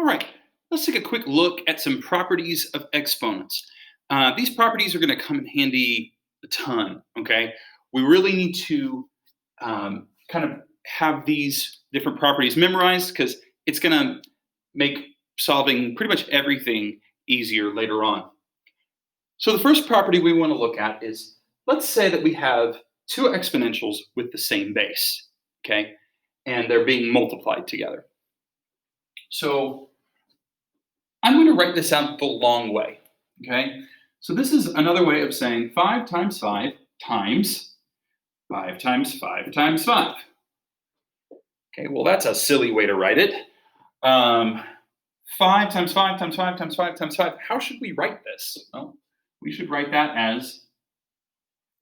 All right, let's take a quick look at some properties of exponents. These properties are going to come in handy a ton, okay? We really need to kind of have these different properties memorized because it's going to make solving pretty much everything easier later on. So the first property we want to look at is, let's say that we have two exponentials with the same base, okay? And they're being multiplied together. So I'm going to write this out the long way, okay? So this is another way of saying 5 times 5 times 5 times 5 times 5. Okay, well, that's a silly way to write it. 5 times 5 times 5 times 5 times 5. How should we write this? Well, we should write that as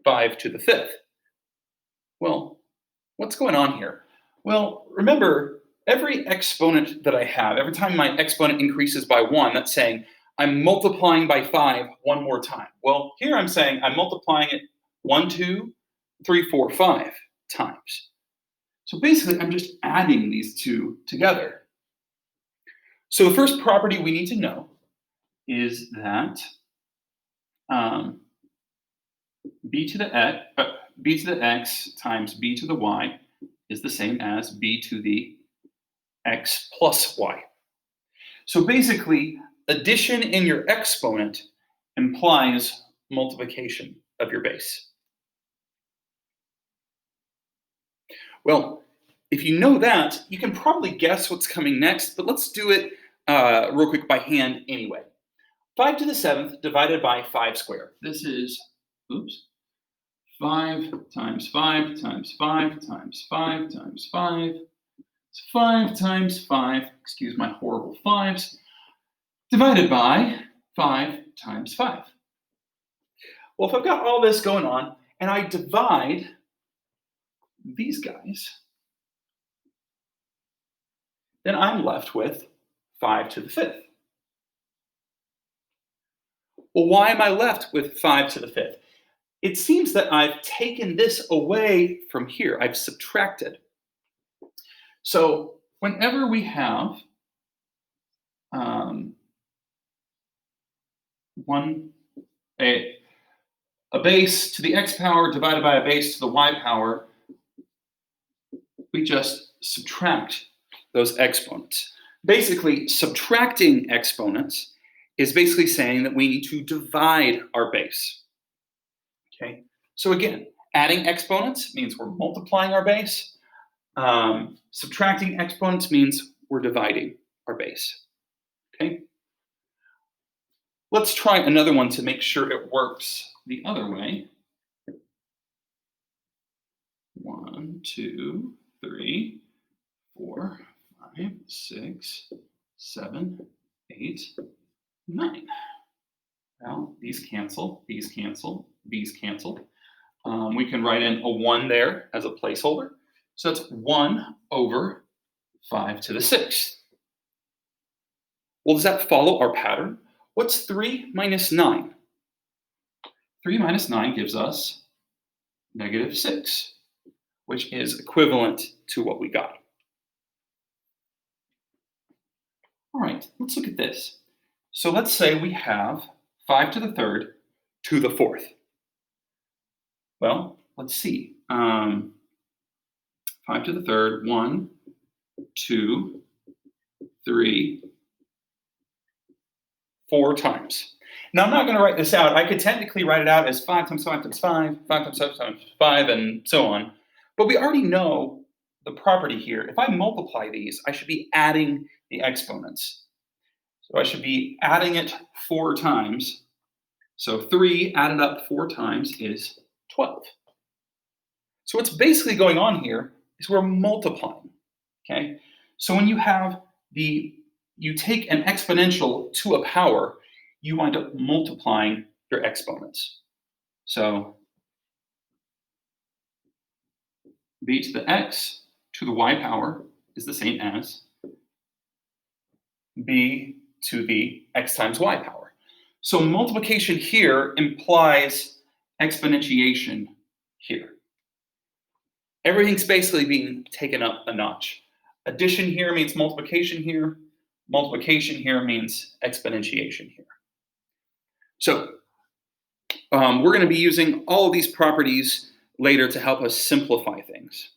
5 to the 5th. Well, what's going on here? Well, remember, every exponent that I have, every time my exponent increases by 1, that's saying I'm multiplying by 5 one more time. Well, here I'm saying I'm multiplying it 1, 2, 3, 4, 5 times. So basically, I'm just adding these two together. So the first property we need to know is that b to the x times b to the y is the same as b to the x plus y. So basically, addition in your exponent implies multiplication of your base. Well, if you know that, you can probably guess what's coming next, but let's do it real quick by hand anyway. 5 to the 7th divided by 5 squared. This is, 5 times 5 times 5 times 5 times 5. It's 5 times 5, excuse my horrible 5s, divided by 5 times 5. Well, if I've got all this going on and I divide these guys, then I'm left with 5 to the 5th. Well, why am I left with 5 to the 5th? It seems that I've taken this away from here. I've subtracted. So whenever we have a base to the x power divided by a base to the y power, we just subtract those exponents. Basically, subtracting exponents is basically saying that we need to divide our base. Okay, so again, adding exponents means we're multiplying our base. Subtracting exponents means we're dividing our base. Okay, let's try another one to make sure it works the other way. 1, 2, 3, 4, 5, 6, 7, 8, 9. Well, these cancel, these cancel, these cancel. We can write in a 1 there as a placeholder. So that's 1 over 5 to the 6th. Well, does that follow our pattern? What's 3 minus 9? 3 minus 9 gives us -6, which is equivalent to what we got. All right, let's look at this. So let's say we have 5 to the 3rd to the 4th. Well, let's see. 5 to the 3rd, 1, 2, 3, 4 times. Now, I'm not going to write this out. I could technically write it out as 5 times 5 times 5, 5 times 5 times 5, and so on. But we already know the property here. If I multiply these, I should be adding the exponents. So I should be adding it 4 times. So 3 added up 4 times is 12. So what's basically going on here is we're multiplying, okay? So when you have you take an exponential to a power, you wind up multiplying your exponents. So b to the x to the y power is the same as b to the x times y power. So multiplication here implies exponentiation here. Everything's basically being taken up a notch. Addition here means multiplication here. Multiplication here means exponentiation here. So we're going to be using all of these properties later to help us simplify things.